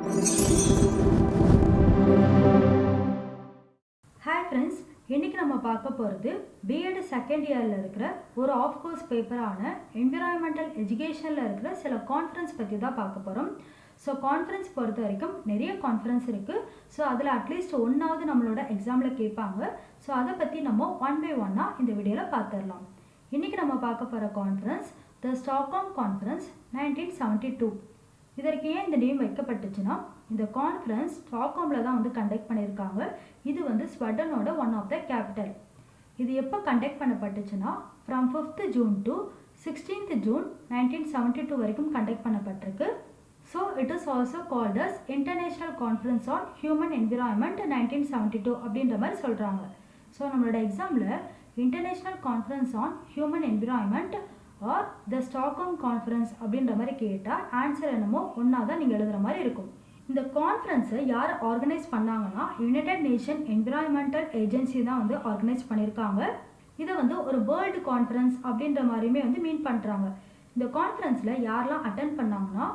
Hi friends, இன்றைக்கி நம்ம பார்க்க போகிறது B.Ed செகண்ட் இயரில் இருக்கிற ஒரு ஆஃப் கோர்ஸ் பேப்பரான என்விரான்மெண்டல் எஜுகேஷனில் இருக்கிற சில கான்ஃபரன்ஸ் பற்றி தான் பார்க்க போகிறோம். ஸோ கான்ஃபரன்ஸ் பொறுத்த வரைக்கும் நிறைய கான்ஃபரன்ஸ் இருக்குது. ஸோ அதில் அட்லீஸ்ட் ஒன்றாவது நம்மளோட எக்ஸாமில் கேட்பாங்க. ஸோ அதை பற்றி நம்ம ஒன் பை ஒன்னாக இந்த வீடியோவில் பார்த்துடலாம். இன்றைக்கி நம்ம பார்க்க போகிற கான்ஃபரன்ஸ் த ஸ்டாக்ஹோம் கான்ஃபரன்ஸ் 1972. இதற்கு ஏன் இந்த நேம் வைக்கப்பட்டுச்சுன்னா, இந்த கான்ஃபரன்ஸ் ஸ்டாக்ஹோமில் தான் வந்து கண்டக்ட் பண்ணியிருக்காங்க. இது வந்து ஸ்வெடனோட ஒன் ஆஃப் த கேபிட்டல். இது எப்போ கண்டக்ட் பண்ணப்பட்டுச்சுன்னா, from 5th June to 16th June 1972 வரைக்கும் கண்டக்ட் பண்ணப்பட்டிருக்கு. So it is also called as international conference on human environment 1972 அப்படின்ற மாதிரி சொல்கிறாங்க. ஸோ நம்மளோட எக்ஸாமில் international conference on human environment or the Stockholm conference அப்படின்ற மாதிரி கேட்டால் ஆன்சர் என்னமோ ஒன்றா தான் நீங்கள் எழுதுகிற மாதிரி இருக்கும். இந்த கான்ஃபரன்ஸை யார் ஆர்கனைஸ் பண்ணாங்கன்னா, யுனைடெட் நேஷன் என்விரான்மெண்டல் ஏஜென்சி தான் வந்து ஆர்கனைஸ் பண்ணியிருக்காங்க. இதை வந்து ஒரு வேர்ல்டு கான்ஃபரன்ஸ் அப்படின்ற மாதிரியுமே வந்து மீன் பண்ணுறாங்க. இந்த கான்ஃபரன்ஸில் யாரெல்லாம் அட்டென்ட் பண்ணாங்கன்னா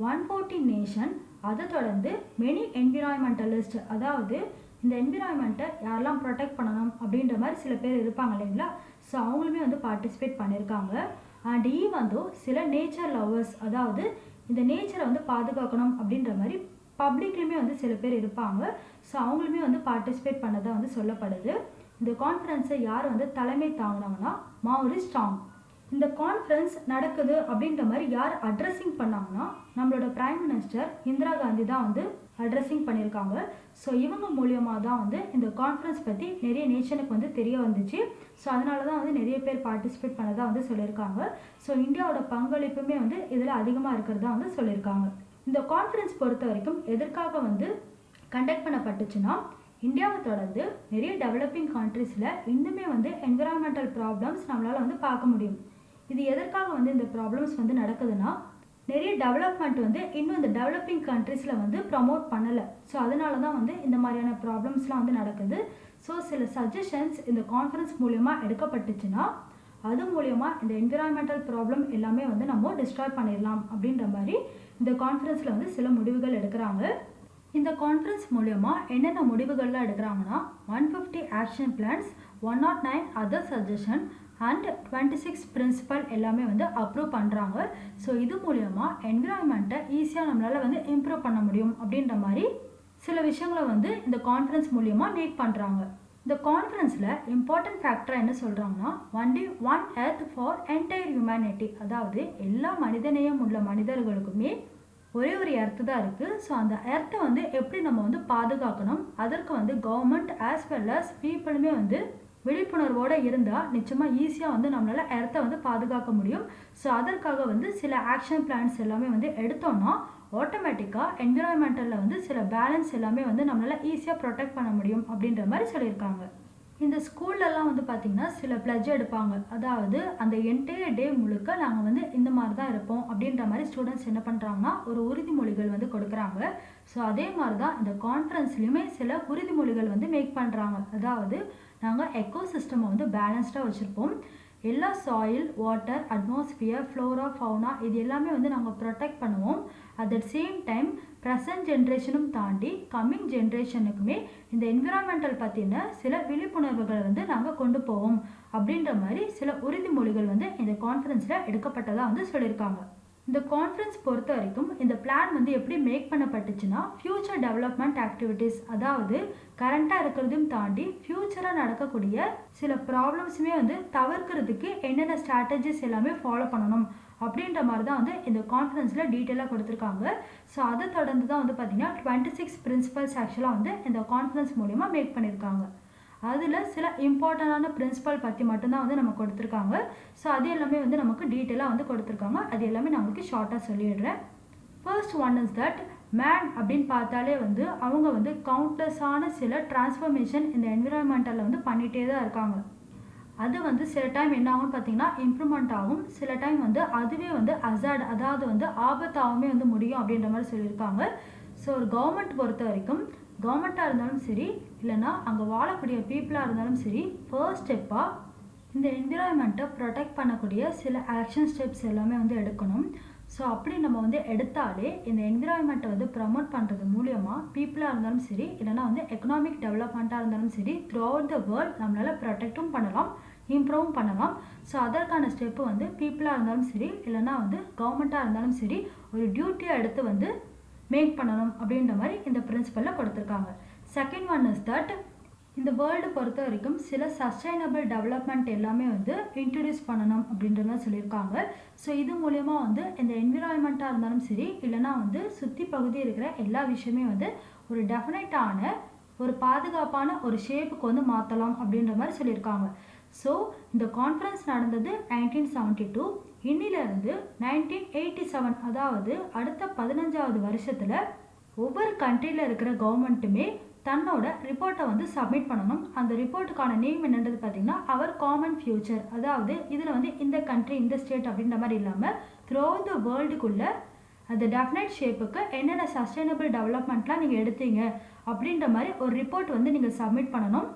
140 நேஷன், அதை தொடர்ந்து மெனி என்விரான்மெண்டலிஸ்ட், அதாவது இந்த என்விரான்மெண்ட்டை யாரெல்லாம் ப்ரொடெக்ட் பண்ணணும் அப்படின்ற மாதிரி சில பேர் இருப்பாங்க இல்லைங்களா. ஸோ அவங்களுமே வந்து பார்ட்டிசிபேட் பண்ணியிருக்காங்க. அண்ட் வந்து சில நேச்சர் லவ்வர்ஸ், அதாவது இந்த நேச்சரை வந்து பாதுகாக்கணும் அப்படின்ற மாதிரி பப்ளிக்லேயுமே வந்து சில பேர் இருப்பாங்க. ஸோ அவங்களுமே வந்து பார்ட்டிசிபேட் பண்ணதாக வந்து சொல்லப்படுது. இந்த கான்ஃபரன்ஸை யார் வந்து தலைமை தாங்கினாங்கன்னா மௌரிஸ் ஸ்ட்ராங். இந்த கான்ஃபரன்ஸ் நடக்குது அப்படின்ற மாதிரி யார் அட்ரஸிங் பண்ணாங்கன்னா, நம்மளோட பிரைம் மினிஸ்டர் இந்திரா காந்தி தான் வந்து அட்ரஸிங் பண்ணியிருக்காங்க. ஸோ இவங்க மூலியமாக தான் வந்து இந்த கான்ஃபரன்ஸ் பற்றி நிறைய நேஷனுக்கு வந்து தெரிய வந்துச்சு. ஸோ அதனால தான் வந்து நிறைய பேர் பார்ட்டிசிபேட் பண்ணதாக வந்து சொல்லியிருக்காங்க. ஸோ இந்தியாவோட பங்களிப்புமே வந்து இதில் அதிகமாக இருக்கிறதா வந்து சொல்லியிருக்காங்க. இந்த கான்ஃபரன்ஸ் பொறுத்த வரைக்கும் எதற்காக வந்து கண்டக்ட் பண்ணப்பட்டுச்சுன்னா, இந்தியாவை தொடர்ந்து நிறைய டெவலப்பிங் கண்ட்ரீஸில் இன்னுமே வந்து என்விரான்மெண்டல் ப்ராப்ளம்ஸ் நம்மளால் வந்து பார்க்க முடியும். இது எதற்காக வந்து இந்த ப்ராப்ளம்ஸ் வந்து நடக்குதுன்னா, நிறைய டெவலப்மெண்ட் வந்து இன்னும் இந்த டெவலப்பிங் கண்ட்ரீஸில் வந்து ப்ரமோட் பண்ணலை. ஸோ அதனால தான் வந்து இந்த மாதிரியான ப்ராப்ளம்ஸ்லாம் வந்து நடக்குது. ஸோ சில சஜஷன்ஸ் இந்த கான்ஃபரன்ஸ் மூலியமாக எடுக்கப்பட்டுச்சுன்னா, அது மூலியமாக இந்த என்விரான்மெண்டல் ப்ராப்ளம் எல்லாமே வந்து நம்ம டிஸ்ட்ராய் பண்ணிடலாம் அப்படின்ற மாதிரி இந்த கான்ஃபரன்ஸில் வந்து சில முடிவுகள் எடுக்கிறாங்க. இந்த கான்ஃபரன்ஸ் மூலமா என்னென்ன முடிவுகள்லாம் எடுக்கிறாங்கன்னா, 150 action plans, 109 other suggestion and 26 principle எல்லாமே வந்து அப்ரூவ் பண்ணுறாங்க. ஸோ இது மூலமா என்விரான்மெண்ட்டை ஈஸியாக நம்மளால் வந்து இம்ப்ரூவ் பண்ண முடியும் அப்படின்ற மாதிரி சில விஷயங்களை வந்து இந்த கான்ஃபரன்ஸ் மூலமா மேக் பண்ணுறாங்க. இந்த கான்ஃபரன்ஸில் இம்பார்ட்டன்ட் ஃபேக்டராக என்ன சொல்கிறாங்கன்னா, only one earth for entire humanity, அதாவது எல்லா மனிதநேயம் உள்ள மனிதர்களுக்குமே ஒரே ஒரு எர்த்து தான் இருக்குது. ஸோ அந்த எர்த்தை வந்து எப்படி நம்ம வந்து பாதுகாக்கணும், அதற்கு வந்து கவர்மெண்ட் ஆஸ் வெல் அஸ் பீப்புளுமே வந்து விழிப்புணர்வோடு இருந்தால் நிச்சயமாக ஈஸியாக வந்து நம்மளால் எர்த்தை வந்து பாதுகாக்க முடியும். ஸோ அதற்காக வந்து சில ஆக்ஷன் பிளான்ஸ் எல்லாமே வந்து எடுத்தோம்னா ஆட்டோமேட்டிக்காக என்விரான்மெண்டலில் வந்து சில பேலன்ஸ் எல்லாமே வந்து நம்மளால் ஈஸியாக ப்ரொடெக்ட் பண்ண முடியும் அப்படின்ற மாதிரி சொல்லியிருக்காங்க. இந்த ஸ்கூல்லலாம் வந்து பார்த்திங்கன்னா சில பிளட்ஜ் எடுப்பாங்க. அதாவது அந்த என்டையர் டே முழுக்க நாங்கள் வந்து இந்த மாதிரி தான் இருப்போம் அப்படின்ற மாதிரி ஸ்டூடெண்ட்ஸ் என்ன பண்ணுறாங்கன்னா ஒரு உறுதிமொழிகள் வந்து கொடுக்குறாங்க. ஸோ அதே மாதிரி தான் இந்த கான்ஃபரன்ஸ்லையுமே சில உறுதிமொழிகள் வந்து மேக் பண்ணுறாங்க. அதாவது நாங்கள் எக்கோ சிஸ்டமை வந்து பேலன்ஸ்டாக வச்சுருப்போம். எல்லா soil, water, atmosphere, flora, fauna இது எல்லாமே வந்து நாங்கள் ப்ரொடெக்ட் பண்ணுவோம். At the same time present ஜென்ரேஷனும் தாண்டி கம்மிங் ஜென்ரேஷனுக்குமே இந்த என்விரான்மெண்டல் பற்றின சில விழிப்புணர்வுகளை வந்து நாங்கள் கொண்டு போவோம் அப்படின்ற மாதிரி சில உறுதிமொழிகள் வந்து இந்த கான்ஃபரன்ஸில் எடுக்கப்பட்டதாக வந்து சொல்லியிருக்காங்க. இந்த கான்ஃபரன்ஸ் பொறுத்த வரைக்கும் இந்த பிளான் வந்து எப்படி மேக் பண்ணப்பட்டுச்சுன்னா, ஃப்யூச்சர் டெவலப்மெண்ட் ஆக்டிவிட்டீஸ், அதாவது கரண்ட்டாக இருக்கிறதையும் தாண்டி ஃப்யூச்சராக நடக்கக்கூடிய சில ப்ராப்ளம்ஸுமே வந்து தவிர்க்கிறதுக்கு என்னென்ன ஸ்ட்ராட்டஜிஸ் எல்லாமே ஃபாலோ பண்ணணும் அப்படின்ற மாதிரி தான் வந்து இந்த கான்ஃபரன்ஸில் டீட்டெயிலாக கொடுத்துருக்காங்க. ஸோ அதை தொடர்ந்து தான் வந்து பார்த்திங்கன்னா 26 பிரின்சிபல்ஸ் ஆக்சுவலாக வந்து இந்த கான்ஃபரன்ஸ் மூலிமா மேக் பண்ணியிருக்காங்க. அதில் சில இம்பார்ட்டண்டான பிரின்சிபல் பற்றி மட்டும்தான் வந்து நம்ம கொடுத்துருக்காங்க. ஸோ அது எல்லாமே வந்து நமக்கு டீட்டெயிலாக வந்து கொடுத்துருக்காங்க. அது எல்லாமே நான் உங்களுக்கு ஷார்ட்டாக சொல்லிடுறேன். First one is that man அப்படின்னு பார்த்தாலே வந்து அவங்க வந்து கவுண்ட்லெஸ்ஸான சில டிரான்ஸ்ஃபர்மேஷன் இந்த என்விரான்மெண்டலில் வந்து பண்ணிகிட்டே தான் இருக்காங்க. அது வந்து சில டைம் என்ன ஆகும்னு பார்த்தீங்கன்னா இம்ப்ரூவ்மெண்ட் ஆகும், சில டைம் வந்து அதுவே வந்து அசாட், அதாவது வந்து ஆபத்தாகவுமே வந்து முடியும் அப்படின்ற மாதிரி சொல்லியிருக்காங்க. ஸோ ஒரு கவர்மெண்ட் பொறுத்த வரைக்கும் கவர்மெண்ட்டாக இருந்தாலும் சரி, இல்லைனா அங்கே வாழக்கூடிய பீப்புளாக இருந்தாலும் சரி, ஃபர்ஸ்ட் ஸ்டெப்பாக இந்த என்விரான்மெண்ட்டை ப்ரொடெக்ட் பண்ணக்கூடிய சில ஆக்ஷன் ஸ்டெப்ஸ் எல்லாமே வந்து எடுக்கணும். ஸோ அப்படி நம்ம வந்து எடுத்தாலே இந்த என்விரான்மெண்ட்டை வந்து ப்ரமோட் பண்ணுறது மூலியமாக பீப்புளாக இருந்தாலும் சரி, இல்லைனா வந்து எக்கனாமிக் டெவலப்மெண்ட்டாக இருந்தாலும் சரி, த்ரூ அவுட் த வேர்ல்ட் நம்மளால் ப்ரொடெக்டும் பண்ணலாம், இம்ப்ரூவும் பண்ணலாம். ஸோ அதற்கான ஸ்டெப்பு வந்து பீப்புளாக இருந்தாலும் சரி, இல்லைனா வந்து கவர்மெண்ட்டாக இருந்தாலும் சரி, ஒரு டியூட்டியாக எடுத்து வந்து மேக் பண்ணணும் அப்படின்ற மாதிரி இந்த பிரின்சிபலில் கொடுத்துருக்காங்க. செகண்ட் ஒன் இஸ் தட் இந்த வேர்ல்டு பொறுத்த வரைக்கும் சில சஸ்டைனபிள் டெவலப்மெண்ட் எல்லாமே வந்து இன்ட்ரடியூஸ் பண்ணணும் அப்படின்றத சொல்லியிருக்காங்க. ஸோ இது மூலயமா வந்து இந்த என்விரான்மெண்ட்டாக இருந்தாலும் சரி, இல்லைனா வந்து சுற்றி பகுதி இருக்கிற எல்லா விஷயமே வந்து ஒரு டெஃபினட்டான ஒரு பாதுகாப்பான ஒரு ஷேப்புக்கு வந்து மாற்றலாம் அப்படின்ற மாதிரி சொல்லியிருக்காங்க. ஸோ இந்த கான்ஃபரன்ஸ் நடந்தது 1972, இன்னிலிருந்து 1987, அதாவது அடுத்த 15வது வருஷத்தில் ஒவ்வொரு கண்ட்ரியில் இருக்கிற கவர்மெண்ட்டுமே தன்னோட ரிப்போர்ட்டை வந்து சப்மிட் பண்ணணும். அந்த ரிப்போர்ட்டுக்கான நேம் என்னன்றது பார்த்தீங்கன்னா அவர் காமன் ஃபியூச்சர். அதாவது இதில் வந்து இந்த கண்ட்ரி, இந்த ஸ்டேட் அப்படின்ற மாதிரி இல்லாமல் த்ரூ அவுட் த வேர்ல்டுக்குள்ளே அந்த டெஃபினைட் ஷேப்புக்கு என்னென்ன சஸ்டைனபிள் டெவலப்மெண்ட்லாம் நீங்கள் எடுத்தீங்க அப்படின்ற மாதிரி ஒரு ரிப்போர்ட் வந்து நீங்கள் சப்மிட் பண்ணணும்.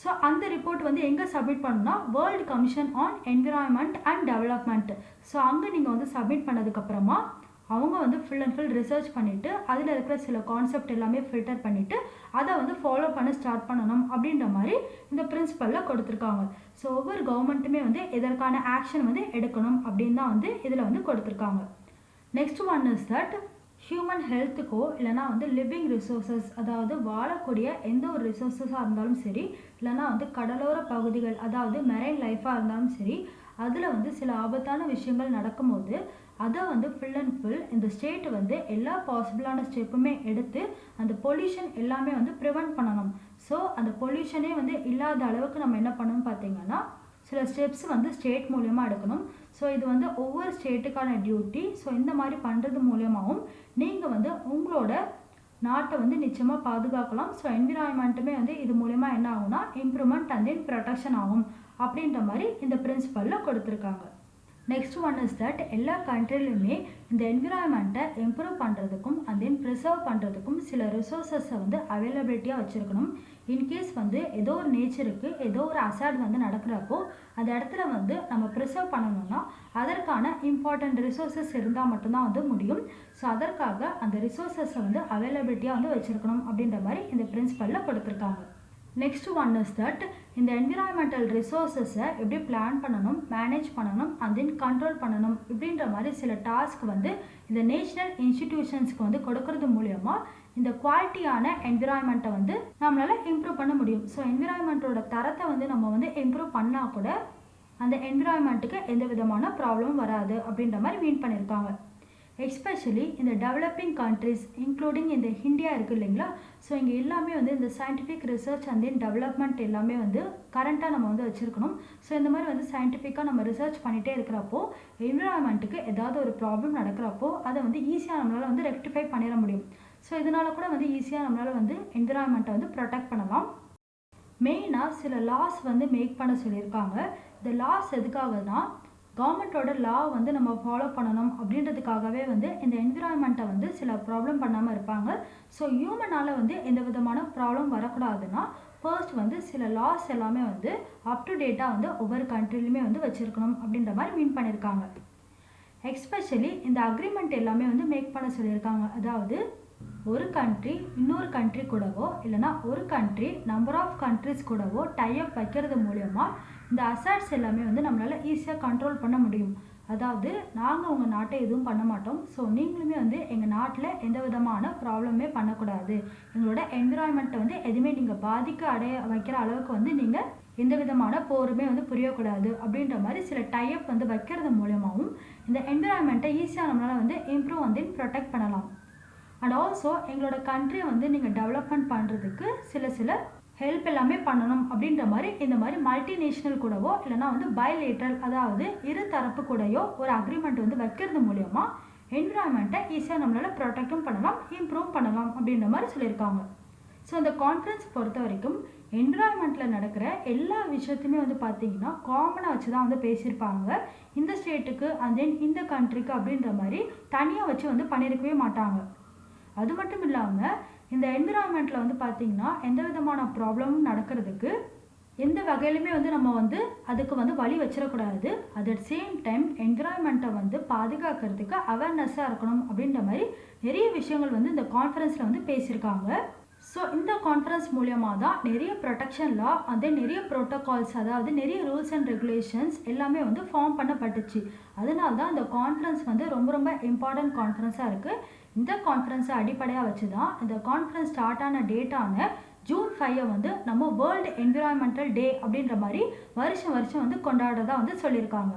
ஸோ அந்த ரிப்போர்ட் வந்து எங்கே சப்மிட் பண்ணணும்னா world commission on environment and development. So அங்கே நீங்கள் வந்து சப்மிட் பண்ணதுக்கப்புறமா அவங்க வந்து ஃபுல் அண்ட் ஃபுல் ரிசர்ச் பண்ணிவிட்டு அதில் இருக்கிற சில கான்செப்ட் எல்லாமே ஃபில்டர் பண்ணிவிட்டு அதை வந்து ஃபாலோ பண்ண ஸ்டார்ட் பண்ணணும் அப்படின்ற மாதிரி இந்த பிரின்சிபலில் கொடுத்துருக்காங்க. ஸோ ஒவ்வொரு கவர்மெண்ட்டுமே வந்து இதற்கான ஆக்ஷன் வந்து எடுக்கணும் அப்படின்னு தான் வந்து இதில் வந்து கொடுத்துருக்காங்க. Next one is that human ஹெல்த்துக்கோ இல்லைனா வந்து லிவிங் ரிசோர்ஸஸ், அதாவது வாழக்கூடிய எந்த ஒரு ரிசோர்ஸஸாக இருந்தாலும் சரி, இல்லைனா வந்து கடலோர பகுதிகள், அதாவது மெரைன் லைஃபாக இருந்தாலும் சரி, அதில் வந்து சில ஆபத்தான விஷயங்கள் நடக்கும்போது அதை வந்து ஃபுல் அண்ட் ஃபுல் இந்த ஸ்டேட் வந்து எல்லா பாசிபிளான ஸ்டெப்புமே எடுத்து அந்த பொல்யூஷன் எல்லாமே வந்து ப்ரிவெண்ட் பண்ணணும். ஸோ அந்த பொல்யூஷனே வந்து இல்லாத அளவுக்கு நம்ம என்ன பண்ணணும் பார்த்தீங்கன்னா சில ஸ்டெப்ஸ் வந்து ஸ்டேட் மூலியமாக எடுக்கணும். ஸோ இது வந்து ஒவ்வொரு ஸ்டேட்டுக்கான டியூட்டி. ஸோ இந்த மாதிரி பண்ணுறது மூலியமாகவும் நீங்கள் வந்து உங்களோட நாட்டை வந்து நிச்சயமாக பாதுகாக்கலாம். ஸோ என்விரான்மெண்ட்டுமே வந்து இது மூலயமா என்ன ஆகும்னா இம்ப்ரூவ்மெண்ட் அண்ட் தென் ப்ரொடெக்ஷன் ஆகும் அப்படின்ற மாதிரி இந்த பிரின்சிபலில் கொடுத்துருக்காங்க. நெக்ஸ்ட் ஒன் இஸ் தட் எல்லா கண்ட்ரிலையுமே இந்த என்விரான்மெண்ட்டை இம்ப்ரூவ் பண்ணுறதுக்கும் அண்ட் தென் ப்ரிசர்வ் பண்ணுறதுக்கும் சில ரிசோர்ஸஸை வந்து அவைலபிலிட்டியாக வச்சுருக்கணும். இன்கேஸ் வந்து ஏதோ ஒரு நேச்சருக்கு ஏதோ ஒரு அசாட் வந்து நடக்கிறப்போ அந்த இடத்துல வந்து நம்ம ப்ரிசர்வ் பண்ணணும்னா அதற்கான இம்பார்ட்டண்ட் ரிசோர்ஸஸ் இருந்தால் மட்டும்தான் வந்து முடியும். ஸோ அதற்காக அந்த ரிசோர்ஸஸை வந்து அவைலபிலிட்டியாக வந்து வச்சுருக்கணும் அப்படின்ற மாதிரி இந்த பிரின்சிபலில் கொடுத்துருக்காங்க. நெக்ஸ்ட் ஒன் இஸ் தட் இந்த என்விரான்மெண்டல் ரிசோர்ஸஸை எப்படி பிளான் பண்ணணும், மேனேஜ் பண்ணணும் அண்ட் தென் கண்ட்ரோல் பண்ணணும் இப்படின்ற மாதிரி சில டாஸ்க் வந்து இந்த நேஷனல் இன்ஸ்டிடியூஷன்ஸ்க்கு வந்து கொடுக்கறது மூலயமா இந்த குவாலிட்டியான என்விரான்மெண்ட்டை வந்து நம்மளால் இம்ப்ரூவ் பண்ண முடியும். ஸோ என்விரான்மெண்ட்டோட தரத்தை வந்து நம்ம வந்து இம்ப்ரூவ் பண்ணால் கூட அந்த என்விரான்மெண்ட்டுக்கு எந்த விதமான ப்ராப்ளமும் வராது அப்படின்ற மாதிரி மீன் பண்ணியிருக்காங்க. எஸ்பெஷலி இந்த டெவலப்பிங் கண்ட்ரிஸ் இன்க்ளூடிங் இந்த இந்தியா இருக்குது இல்லைங்களா. ஸோ இங்கே எல்லாமே வந்து இந்த scientific research and then development எல்லாமே வந்து கரண்ட்டாக நம்ம வந்து வச்சுருக்கணும். ஸோ இந்த மாதிரி வந்து சயின்டிஃபிக்காக நம்ம ரிசர்ச் பண்ணிகிட்டே இருக்கிறப்போ என்விரான்மெண்ட்டுக்கு ஏதாவது ஒரு ப்ராப்ளம் நடக்கிறப்போ அதை வந்து ஈஸியாக நம்மளால் வந்து ரெக்டிஃபை பண்ணிட முடியும். ஸோ இதனால் கூட வந்து ஈஸியாக நம்மளால் வந்து என்விரான்மெண்ட்டை வந்து ப்ரொடெக்ட் பண்ணலாம். மெயினாக சில லாஸ் வந்து மேக் பண்ண சொல்லியிருக்காங்க. இந்த லாஸ் எதுக்காகனா கவர்மெண்ட்டோட லா வந்து நம்ம ஃபாலோ பண்ணணும் அப்படின்றதுக்காகவே வந்து இந்த என்விரான்மெண்ட்டை வந்து சில ப்ராப்ளம் பண்ணாமல் இருப்பாங்க. ஸோ ஹியூமனால் வந்து எந்த விதமான ப்ராப்ளம் வரக்கூடாதுன்னா ஃபர்ஸ்ட் வந்து சில லாஸ் எல்லாமே வந்து அப் டு டேட்டாக வந்து ஒவ்வொரு கண்ட்ரிலையுமே வந்து வச்சுருக்கணும் அப்படின்ற மாதிரி மீன் பண்ணியிருக்காங்க. எஸ்பெஷலி இந்த அக்ரிமெண்ட் எல்லாமே வந்து மேக் பண்ண சொல்லியிருக்காங்க. அதாவது ஒரு கண்ட்ரி இன்னொரு கண்ட்ரி கூடவோ இல்லைனா ஒரு கண்ட்ரி நம்பர் ஆஃப் கண்ட்ரிஸ் கூடவோ டைப் வைக்கிறது மூலயமா இந்த அசாட்ஸ் எல்லாமே வந்து நம்மளால் ஈஸியாக கண்ட்ரோல் பண்ண முடியும். அதாவது நாங்கள் உங்கள் நாட்டை எதுவும் பண்ண மாட்டோம், ஸோ நீங்களுமே வந்து எங்கள் நாட்டில் எந்த விதமான ப்ராப்ளமே பண்ணக்கூடாது, எங்களோட என்விரான்மெண்ட்டை வந்து எதுவுமே நீங்கள் பாதிக்க வைக்கிற அளவுக்கு வந்து நீங்கள் எந்த விதமான போருமே வந்து புரியக்கூடாது அப்படின்ற மாதிரி சில டைப் வந்து வைக்கிறது மூலமாகவும் இந்த என்விரான்மெண்ட்டை ஈஸியாக நம்மளால் வந்து இம்ப்ரூவ் வந்து ப்ரொடெக்ட் பண்ணலாம். அண்ட் ஆல்சோ எங்களோட கண்ட்ரியை வந்து நீங்கள் டெவலப்மெண்ட் பண்ணுறதுக்கு சில ஹெல்ப் எல்லாமே பண்ணணும் அப்படின்ற மாதிரி இந்த மாதிரி மல்டிநேஷ்னல் கூடவோ இல்லைனா வந்து பைலேட்ரல், அதாவது இரு தரப்பு கூடயோ ஒரு அக்ரிமெண்ட் வந்து வைக்கிறது மூலயமா என்விரான்மெண்ட்டை ஈஸியாக நம்மளால் ப்ரொடெக்டும் பண்ணலாம், இம்ப்ரூவ் பண்ணலாம் அப்படின்ற மாதிரி சொல்லியிருக்காங்க. ஸோ இந்த கான்ஃபரன்ஸ் பொறுத்த வரைக்கும் என்விரான்மெண்ட்டில் நடக்கிற எல்லா விஷயத்தையுமே வந்து பார்த்திங்கன்னா காமனாக வச்சு தான் வந்து பேசியிருப்பாங்க. இந்த ஸ்டேட்டுக்கு அண்ட் தென் இந்த கண்ட்ரிக்கு அப்படின்ற மாதிரி தனியாக வச்சு வந்து பண்ணியிருக்கவே மாட்டாங்க. அது மட்டும் இல்லாமல் இந்த என்விரான்மெண்ட்டில் வந்து பார்த்திங்கன்னா எந்த விதமான ப்ராப்ளமும் நடக்கிறதுக்கு எந்த வகையிலுமே நம்ம அதுக்கு வழி வச்சிடக்கூடாது. அட் சேம் டைம் என்விரான்மெண்ட்டை பாதுகாக்கிறதுக்கு அவேர்னஸாக இருக்கணும் அப்படின்ற மாதிரி நிறைய விஷயங்கள் இந்த கான்ஃபரன்ஸில் பேசியிருக்காங்க. ஸோ இந்த கான்ஃபரன்ஸ் மூலியமாக தான் நிறைய ப்ரொடெக்ஷன் லா நிறைய ப்ரோட்டோகால்ஸ், அதாவது நிறைய ரூல்ஸ் அண்ட் ரெகுலேஷன்ஸ் எல்லாமே ஃபார்ம் பண்ணப்பட்டுச்சு. அதனால தான் இந்த கான்ஃபரன்ஸ் ரொம்ப ரொம்ப இம்பார்ட்டன்ட் கான்ஃபரன்ஸாக இருக்குது. இந்த கான்ஃபரன்ஸை அடிப்படையாக வச்சு தான் இந்த கான்ஃபரன்ஸ் ஸ்டார்ட் ஆன டேட்டான ஜூன் 5 நம்ம வேர்ல்டு என்விரான்மெண்டல் டே அப்படின்ற மாதிரி வருஷம் கொண்டாடுறதா சொல்லியிருக்காங்க.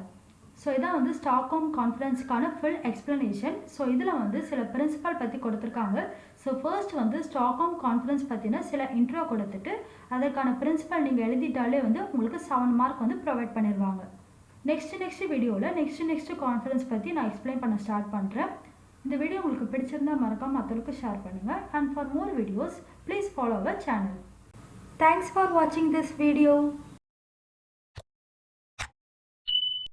ஸோ இதான் ஸ்டாக்ஹோம் கான்ஃபரன்ஸ்க்கான ஃபுல் எக்ஸ்ப்ளனேஷன். ஸோ இதில் சில பிரின்சிபல் பற்றி கொடுத்துருக்காங்க. ஸோ ஃபர்ஸ்ட் ஸ்டாக்ஹோம் கான்ஃபரன்ஸ் பற்றின சில இன்ட்ரோ கொடுத்துட்டு அதற்கான பிரின்சிபல் நீங்கள் எழுதிட்டாலே உங்களுக்கு 7 மார்க் ப்ரொவைட் பண்ணிடுவாங்க. நெக்ஸ்ட் வீடியோவில் நெக்ஸ்ட் கான்ஃபரன்ஸ் பற்றி நான் எக்ஸ்பிளைன் பண்ண ஸ்டார்ட் பண்ணுறேன். இந்த வீடியோ உங்களுக்கு பிடிச்சிருந்தா மறக்காம மற்றவங்களுக்கு ஷேர் பண்ணுங்கள். And for more videos please follow our channel. Thanks for வாட்சிங் திஸ் வீடியோ.